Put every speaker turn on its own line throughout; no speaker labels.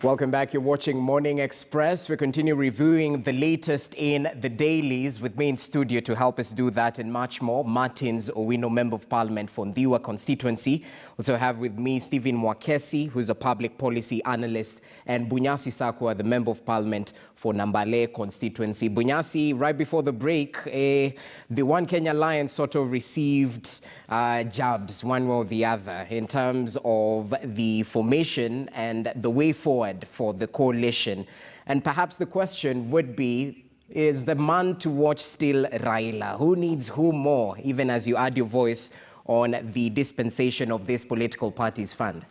Welcome back. You're watching Morning Express. We continue reviewing the latest in the dailies. With me in studio to help us do that and much more, Martins Owino, Member of Parliament for Ndiwa constituency. Also have with me Stephen Mwakesi, who's a public policy analyst, and Bunyasi Sakwa, the Member of Parliament for Nambale constituency. Bunyasi, right before the break, the One Kenya Alliance sort of received jabs one way or the other in terms of the formation and the way forward for the coalition. And perhaps the question would be, is the man to watch still Raila? Who needs who more, even as you add your voice on the dispensation of this political party's fund?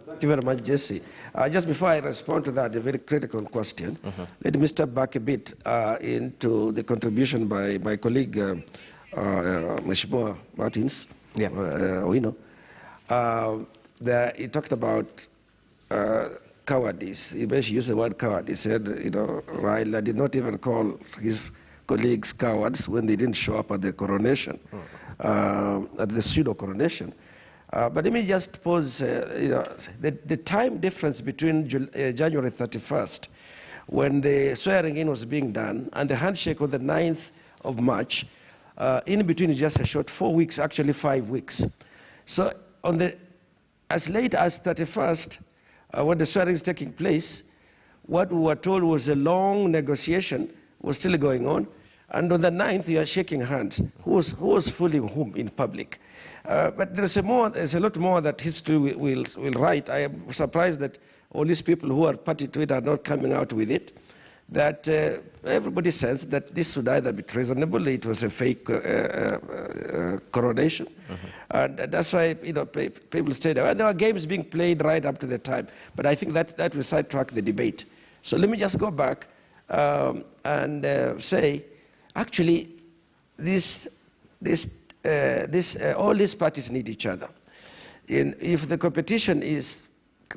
Thank you very much, Jesse. Just before I respond to that, a very critical question, let me step back a bit into the contribution by my colleague, Mheshimiwa Martins Owino. He talked about cowardice. He basically used the word coward. He said, Raila did not even call his colleagues cowards when they didn't show up at the coronation, at the pseudo-coronation. But let me just pose, the time difference between January 31st, when the swearing-in was being done, and the handshake on the 9th of March, in between is just a short 4 weeks, actually 5 weeks. So as late as 31st, when the swearing is taking place, what we were told was a long negotiation was still going on. And on the 9th, you are shaking hands. Who was fooling whom in public? But there's a lot more that history will write. I am surprised that all these people who are party to it are not coming out with it. That everybody sensed that this would either be treasonable, it was a fake coronation. And that's why people stayed there. There were games being played right up to the time. But I think that will sidetrack the debate. So let me just go back and say, actually, all these parties need each other. If the competition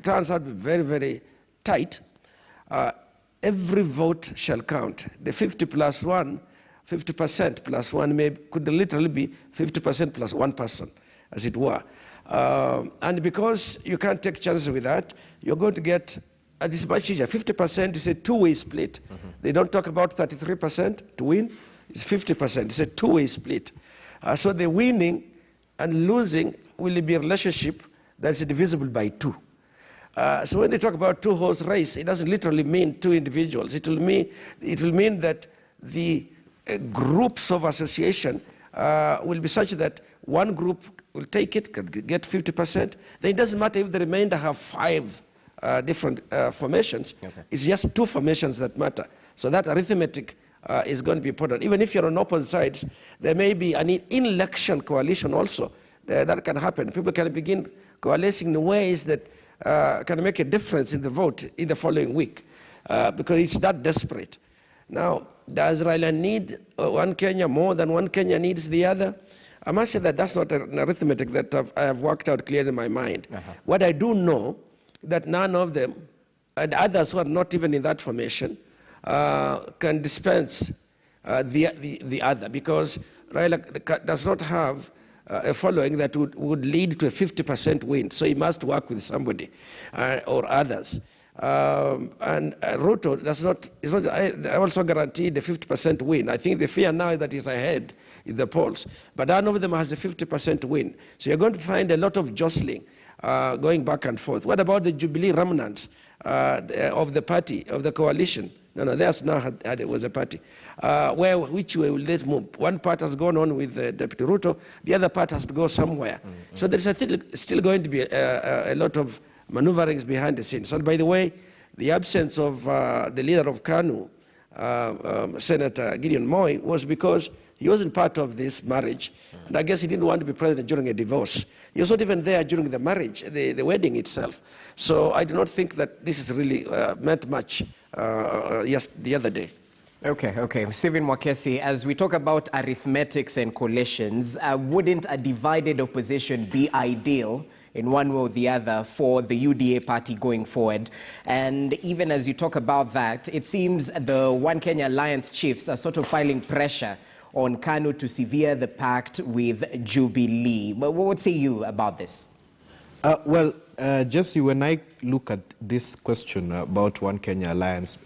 turns out to be very, very tight, every vote shall count. The 50% plus one could literally be 50% plus one person, as it were. And because you can't take chances with that, you're going to get, and it's much easier, 50% is a two-way split. They don't talk about 33% to win. It's 50%. It's a two-way split. So the winning and losing will be a relationship that's divisible by 2. So when they talk about two-horse race, it doesn't literally mean 2 individuals. It will mean that the groups of association will be such that one group will take it, get 50%. Then it doesn't matter if the remainder have 5 different formations. Okay. It's just 2 formations that matter. So that arithmetic is going to be important. Even if you're on opposite sides, there may be an in-election coalition also that can happen. People can begin coalescing in ways that can make a difference in the vote in the following week because it's that desperate. Now, does Raila need one Kenya more than one Kenya needs the other? I must say that that's not an arithmetic that I have worked out clearly in my mind. What I do know, that none of them, and others who are not even in that formation, can dispense the other, because Raila does not have a following that would lead to a 50% win. So he must work with somebody or others. And Ruto does not, I also guaranteed the 50% win. I think the fear now is that he's ahead in the polls. But none of them has the 50% win. So you're going to find a lot of jostling going back and forth. What about the Jubilee remnants of the party, of the coalition? No, theirs now was a party. Which way will they move? One part has gone on with Deputy Ruto, the other part has to go somewhere. So there's still going to be a lot of maneuverings behind the scenes. And by the way, the absence of the leader of KANU, Senator Gideon Moi, was because he wasn't part of this marriage. And I guess he didn't want to be president during a divorce. He was not even there during the marriage, the wedding itself. So I do not think that this is really meant much the other day.
Okay. Stephen Mwakesi, as we talk about arithmetics and coalitions, wouldn't a divided opposition be ideal in one way or the other for the UDA party going forward? And even as you talk about that, it seems the One Kenya Alliance chiefs are sort of filing pressure on KANU to sever the pact with Jubilee. But what say you about this?
Jesse, when I look at this question about One Kenya Alliance,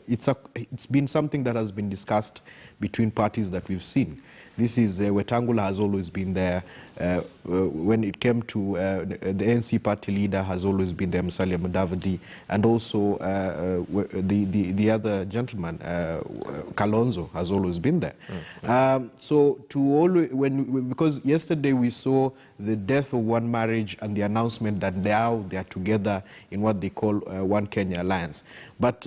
it's been something that has been discussed between parties that we've seen. This is Wetangula has always been there. When it came to the ANC party leader has always been there, Musalia Mudavadi, and also the other gentleman, Kalonzo, has always been there. So because yesterday we saw the death of one marriage and the announcement that now they are together in what they call One Kenya Alliance. But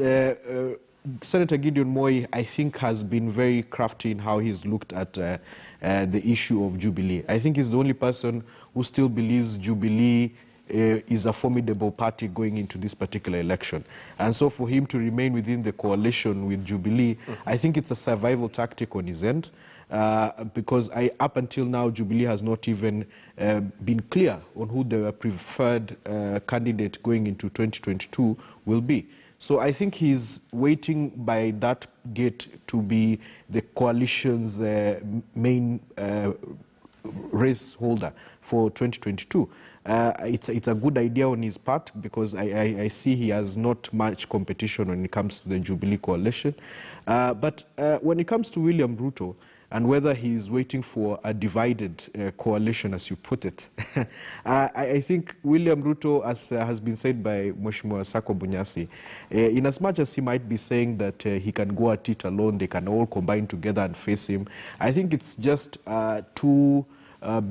Senator Gideon Moi, I think, has been very crafty in how he's looked at the issue of Jubilee. I think he's the only person who still believes Jubilee is a formidable party going into this particular election. And so for him to remain within the coalition with Jubilee, I think it's a survival tactic on his end. Because up until now, Jubilee has not even been clear on who the preferred candidate going into 2022 will be. So I think he's waiting by that gate to be the coalition's main race holder for 2022. It's a good idea on his part because I see he has not much competition when it comes to the Jubilee coalition. But when it comes to William Ruto, and whether he's waiting for a divided coalition, as you put it. I think William Ruto, as has been said by Mheshimiwa Sako Bunyasi, in as much as he might be saying that he can go at it alone, they can all combine together and face him, I think it's just too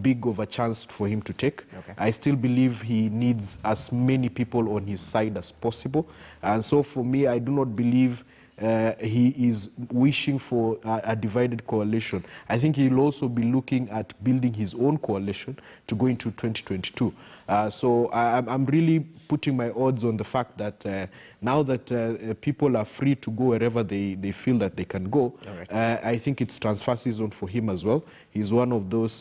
big of a chance for him to take. Okay. I still believe he needs as many people on his side as possible. And so for me, I do not believe he is wishing for a divided coalition. I think he'll also be looking at building his own coalition to go into 2022. So I'm really putting my odds on the fact that now that people are free to go wherever they feel that they can go, right. I think it's transfer season for him as well. He's one of those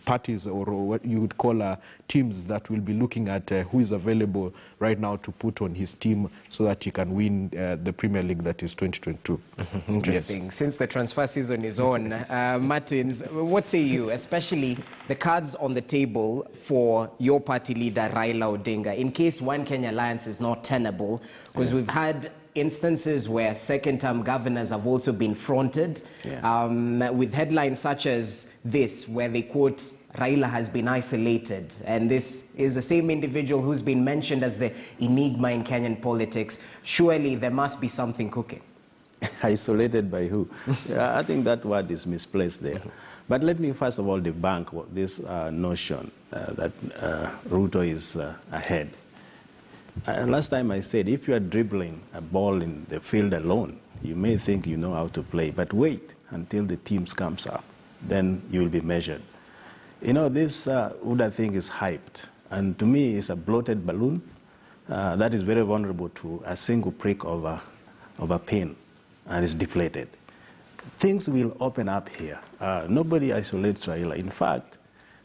parties, or what you would call teams, that will be looking at who is available right now to put on his team so that he can win the Premier League that is 2022.
Interesting. Yes. Since the transfer season is on, Martins, what say you, especially the cards on the table for your party leader, Raila Odinga, in case One Kenya Alliance is not tenable? Because we've had instances where second-term governors have also been fronted, with headlines such as this, where they quote, Raila has been isolated, and this is the same individual who's been mentioned as the enigma in Kenyan politics. Surely there must be something cooking.
Isolated by who? I think that word is misplaced there. But let me first of all debunk this notion that Ruto is ahead. Last time I said, if you are dribbling a ball in the field alone, you may think you know how to play, but wait until the teams comes up, then you will be measured. You know, this Uda thing is hyped, and to me it's a bloated balloon that is very vulnerable to a single prick of a pin, and is deflated. Things will open up here. Nobody isolates Raila. In fact,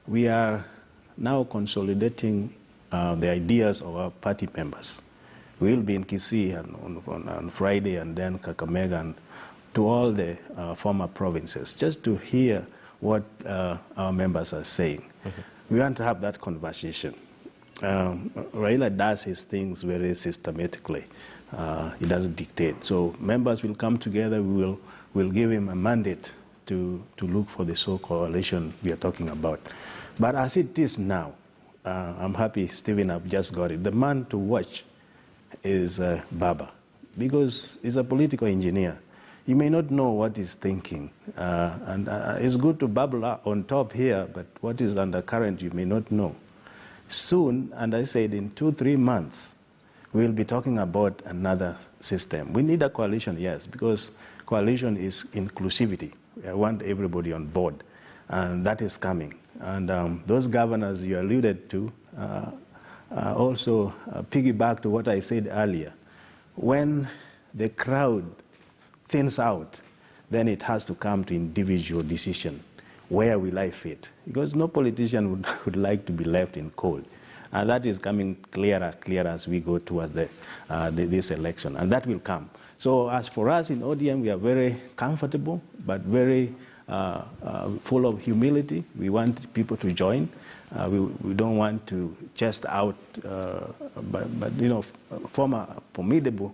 we are now consolidating the ideas of our party members. We'll be in Kisii on Friday, and then Kakamega, and to all the former provinces, just to hear what our members are saying. We want to have that conversation. Raila does his things very systematically. He doesn't dictate. So members will come together. We'll give him a mandate to look for the coalition we are talking about. But as it is now, I'm happy Stephen have just got it. The man to watch is Baba, because he's a political engineer. You may not know what he's thinking, and it's good to bubble up on top here, but what is undercurrent you may not know. Soon, and I said in 2-3 months, we'll be talking about another system. We need a coalition, yes, because coalition is inclusivity. I want everybody on board, and that is coming. And those governors you alluded to also piggyback to what I said earlier. When the crowd thins out, then it has to come to individual decision. Where will I fit? Because no politician would like to be left in cold. And that is coming clearer as we go towards this election. And that will come. So as for us in ODM, we are very comfortable, but very full of humility. We want people to join. We don't want to chest out, but you know, form a formidable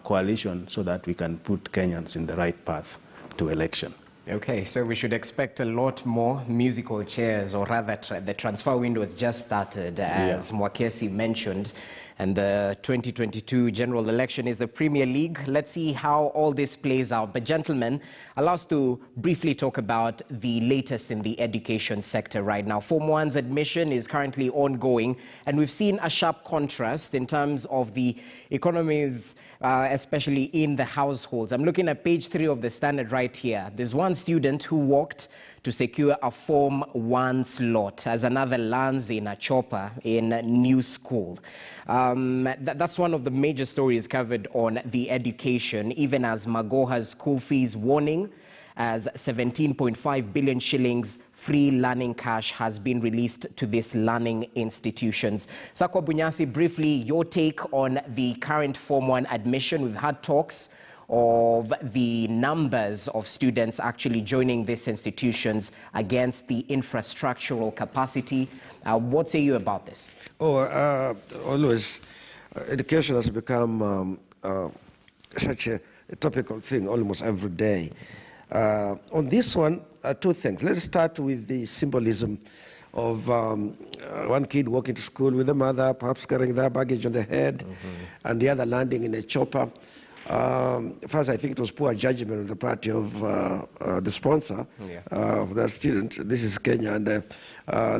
coalition so that we can put Kenyans in the right path to election.
Okay, so we should expect a lot more musical chairs, or rather the transfer window has just started, as Mwakesi mentioned, and the 2022 general election is the Premier League. Let's see how all this plays out. But gentlemen, allow us to briefly talk about the latest in the education sector right now. Form 1's admission is currently ongoing, and we've seen a sharp contrast in terms of the economies, especially in the households. I'm looking at page 3 of the Standard right here. There's one student who walked to secure a Form 1 slot as another lands in a chopper in new school. That's one of the major stories covered on the education, even as Magoha's school fees warning as 17.5 billion shillings free learning cash has been released to these learning institutions. Sakwa Bunyasi, briefly, your take on the current Form 1 admission. We've had talks of the numbers of students actually joining these institutions against the infrastructural capacity. What say you about this?
Always, education has become such a topical thing almost every day. On this one, two things. Let's start with the symbolism of one kid walking to school with a mother, perhaps carrying their baggage on the head, and the other landing in a chopper. First, I think it was poor judgment on the part of the sponsor of that student. This is Kenya, and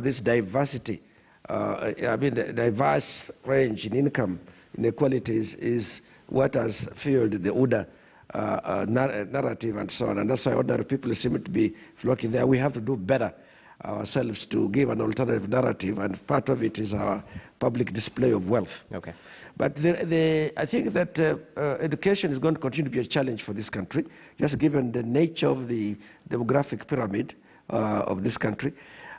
this diversity, I mean, the diverse range in income inequalities is what has fueled the UDA narrative and so on. And that's why ordinary people seem to be flocking there. We have to do better ourselves to give an alternative narrative, and part of it is our public display of wealth.
Okay.
But I think that education is going to continue to be a challenge for this country, just given the nature of the demographic pyramid of this country.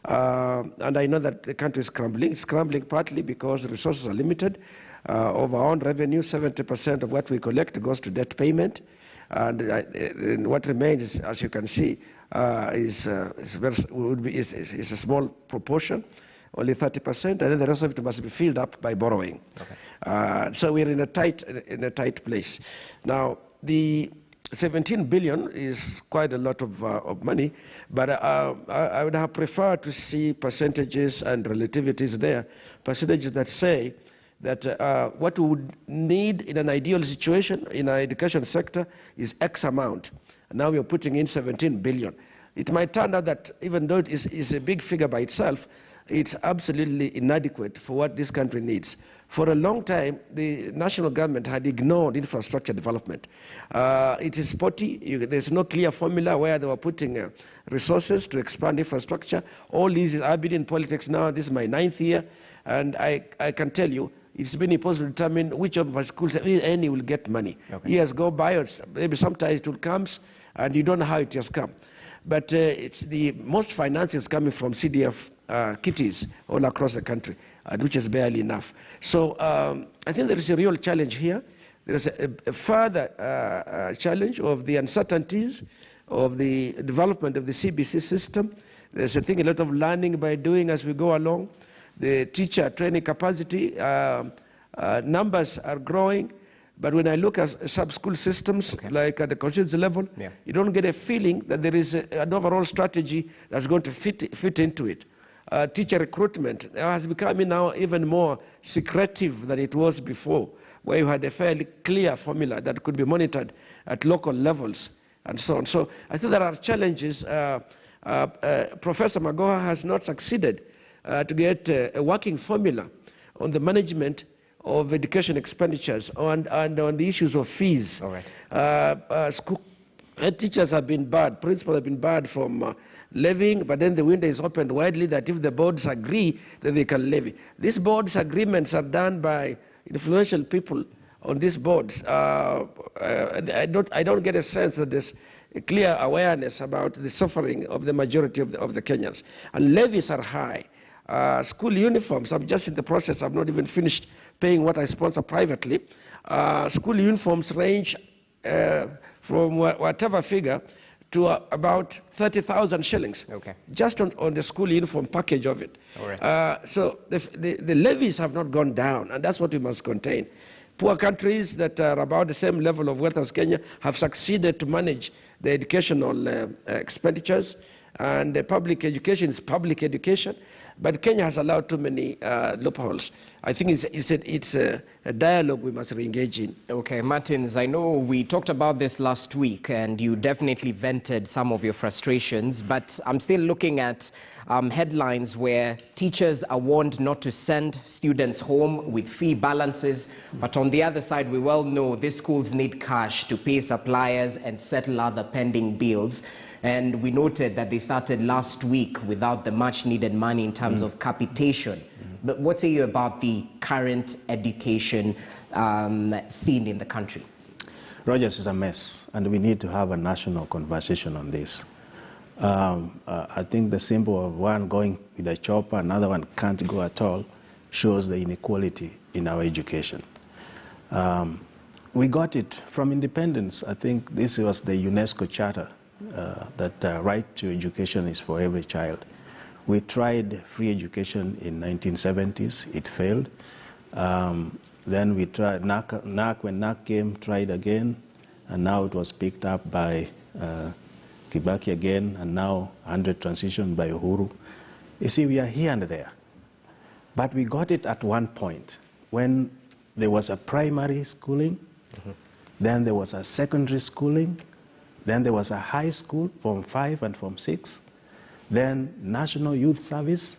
And I know that the country is crumbling. It's crumbling partly because the resources are limited. Of our own revenue, 70% of what we collect goes to debt payment. And what remains, as you can see, is a small proportion, only 30%, and then the rest of it must be filled up by borrowing. Okay. So we're in a tight place. Now, the 17 billion is quite a lot of money, but I would have preferred to see percentages and relativities there, percentages that say that what we would need in an ideal situation in our education sector is X amount. And now we are putting in 17 billion. It might turn out that even though it is a big figure by itself, it's absolutely inadequate for what this country needs. For a long time, the national government had ignored infrastructure development. It is spotty. There's no clear formula where they were putting resources to expand infrastructure. All these, I've been in politics now, this is my 9th year, and I can tell you, it's been impossible to determine which of our schools, any, will get money. Okay. Years go by, or maybe sometimes it will come, and you don't know how it has come. But it's the most finance is coming from CDF kitties all across the country, which is barely enough. So I think there is a real challenge here. There is a further challenge of the uncertainties of the development of the CBC system. There's a lot of learning by doing as we go along. The teacher training capacity numbers are growing. But when I look at sub-school systems, like at the constituency level, you don't get a feeling that there is an overall strategy that's going to fit into it. Teacher recruitment has become now even more secretive than it was before, where you had a fairly clear formula that could be monitored at local levels and so on. So I think there are challenges. Professor Magoha has not succeeded to get a working formula on the management of education expenditures and on the issues of fees.
All right.
School teachers have been barred, principals have been barred from levying, but then the window is opened widely that if the boards agree, then they can levy. These boards agreements are done by influential people on these boards. I don't get a sense that there's a clear awareness about the suffering of the majority of the Kenyans. And levies are high. School uniforms, I'm just in the process, I've not even finished paying what I sponsor privately. School uniforms range from whatever figure to about 30,000 shillings,
Okay.
just on the school uniform package of it.
All right.
So the levies have not gone down, and that's what we must contain. Poor countries that are about the same level of wealth as Kenya have succeeded to manage the educational expenditures, and the public education is public education, but Kenya has allowed too many loopholes. I think it's a dialogue we must engage in.
Okay, Martins, I know we talked about this last week and you definitely vented some of your frustrations, but I'm still looking at headlines where teachers are warned not to send students home with fee balances, but on the other side, we well know these schools need cash to pay suppliers and settle other pending bills. And we noted that they started last week without the much needed money in terms of capitation. But what say you about the current education scene in the country?
Rogers, is a mess, and we need to have a national conversation on this. I think the symbol of one going with a chopper, another one can't go at all, shows the inequality in our education. We got it from independence. I think this was the UNESCO Charter, that right to education is for every child. We tried free education in 1970s. It failed. Then we tried NAC, when NAC came, tried again, and now it was picked up by Kibaki again, and now under transition by Uhuru. You see, we are here and there. But we got it at one point when there was a primary schooling, then there was a secondary schooling, then there was a high school, Form 5 and Form 6, then National Youth Service,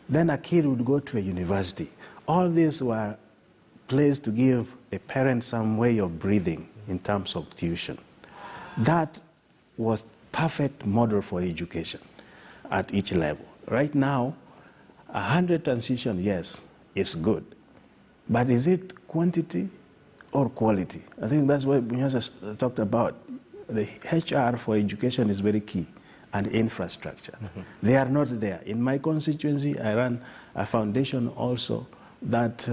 then a kid would go to a university. All these were places to give a parent some way of breathing in terms of tuition. That was perfect model for education at each level. Right now, 100 transition, yes, is good. But is it quantity or quality? I think that's what Bunyasa talked about. The HR for education is very key, and infrastructure. They are not there. In my constituency, I run a foundation also that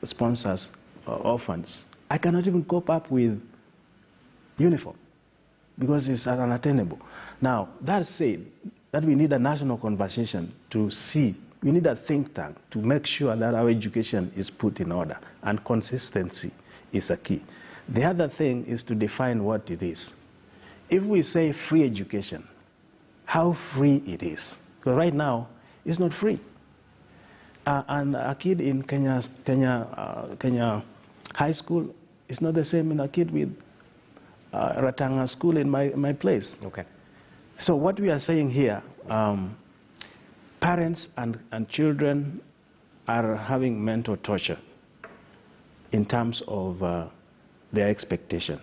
sponsors orphans. I cannot even cope up with uniform because it's unattainable. Now, that said, that we need a national conversation to see, we need a think tank to make sure that our education is put in order, and consistency is a key. The other thing is to define what it is. If we say free education, how free it is. Because right now, it's not free. And a kid in Kenya high school is not the same as a kid with Ratanga school in my place.
Okay.
So what we are saying here, parents and children are having mental torture in terms of their expectation.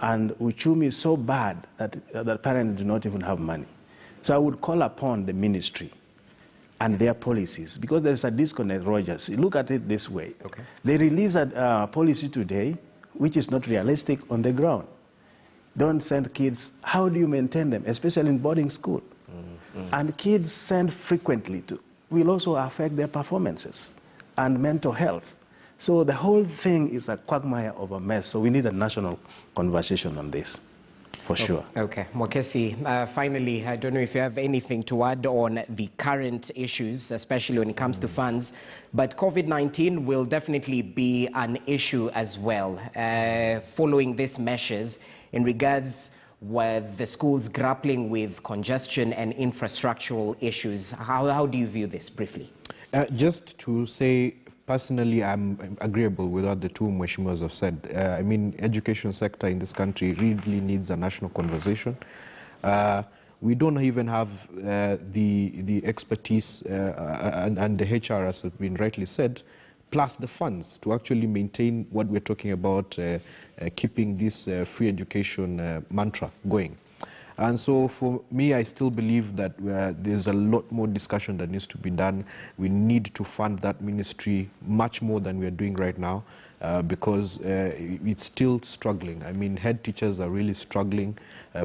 And uchumi is so bad that parents do not even have money. So I would call upon the ministry and their policies, because there's a disconnect, Rogers. Look at it this way.
Okay.
They release a policy today which is not realistic on the ground. Don't send kids. How do you maintain them, especially in boarding school? And kids sent frequently will also affect their performances and mental health. So the whole thing is a quagmire of a mess. So we need a national conversation on this, for sure.
Okay, Mwakesi, finally, I don't know if you have anything to add on the current issues, especially when it comes to funds, but COVID-19 will definitely be an issue as well, following these measures in regards with the schools grappling with congestion and infrastructural issues. How do you view this briefly?
Just to say, personally, I'm agreeable with what the two Mheshimiwas have said. I mean, education sector in this country really needs a national conversation. We don't even have the expertise and the HR, as has been rightly said, plus the funds to actually maintain what we're talking about, keeping this free education mantra going. And so for me, I still believe that there's a lot more discussion that needs to be done. We need to fund that ministry much more than we are doing right now because it's still struggling. I mean, head teachers are really struggling,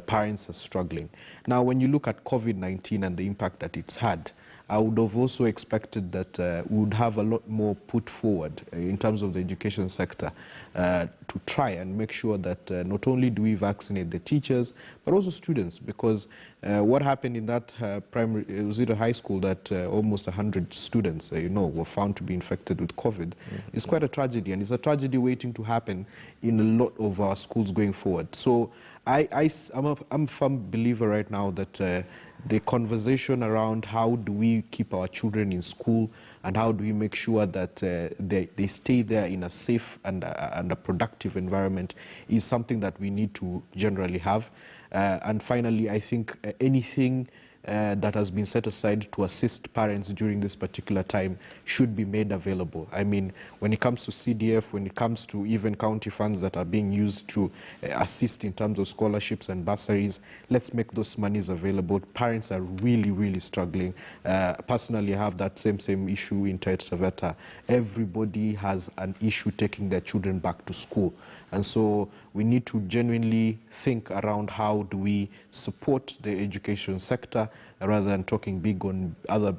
parents are struggling. Now, when you look at COVID-19 and the impact that it's had, I would have also expected that we would have a lot more put forward in terms of the education sector to try and make sure that not only do we vaccinate the teachers, but also students, because what happened in that primary, was it a high school that almost 100 students, were found to be infected with COVID, is quite a tragedy, and it's a tragedy waiting to happen in a lot of our schools going forward. So I'm a firm believer right now that the conversation around how do we keep our children in school and how do we make sure that they stay there in a safe and a productive environment is something that we need to generally have. And finally, I think anything that has been set aside to assist parents during this particular time should be made available. I mean, when it comes to CDF, when it comes to even county funds that are being used to assist in terms of scholarships and bursaries, let's make those monies available. Parents are really, really struggling. Personally, I have that same issue in Taita Taveta. Everybody has an issue taking their children back to school. And so we need to genuinely think around how do we support the education sector rather than talking big on other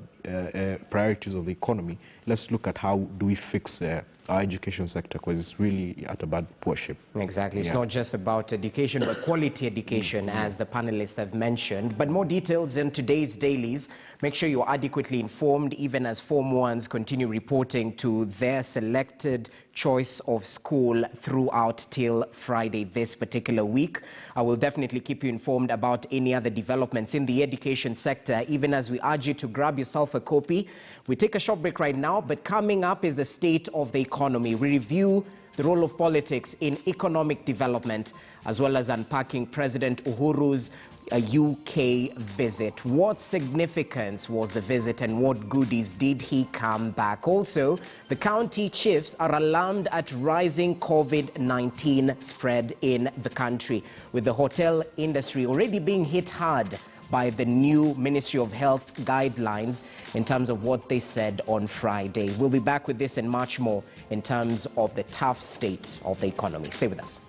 priorities of the economy. Let's look at how do we fix our education sector, because it's really at a bad poor shape.
Exactly. It's not just about education, but quality education, as the panelists have mentioned. But more details in today's dailies. Make sure you're adequately informed, even as Form 1s continue reporting to their selected choice of school throughout till Friday this particular week. I will definitely keep you informed about any other developments in the education sector, even as we urge you to grab yourself a copy. We take a short break right now, but coming up is the state of the economy. We review the role of politics in economic development, as well as unpacking President Uhuru's UK visit. What significance was the visit and what goodies did he come back? Also, the county chiefs are alarmed at rising COVID-19 spread in the country, with the hotel industry already being hit hard by the new Ministry of Health guidelines in terms of what they said on Friday. We'll be back with this and much more in terms of the tough state of the economy. Stay with us.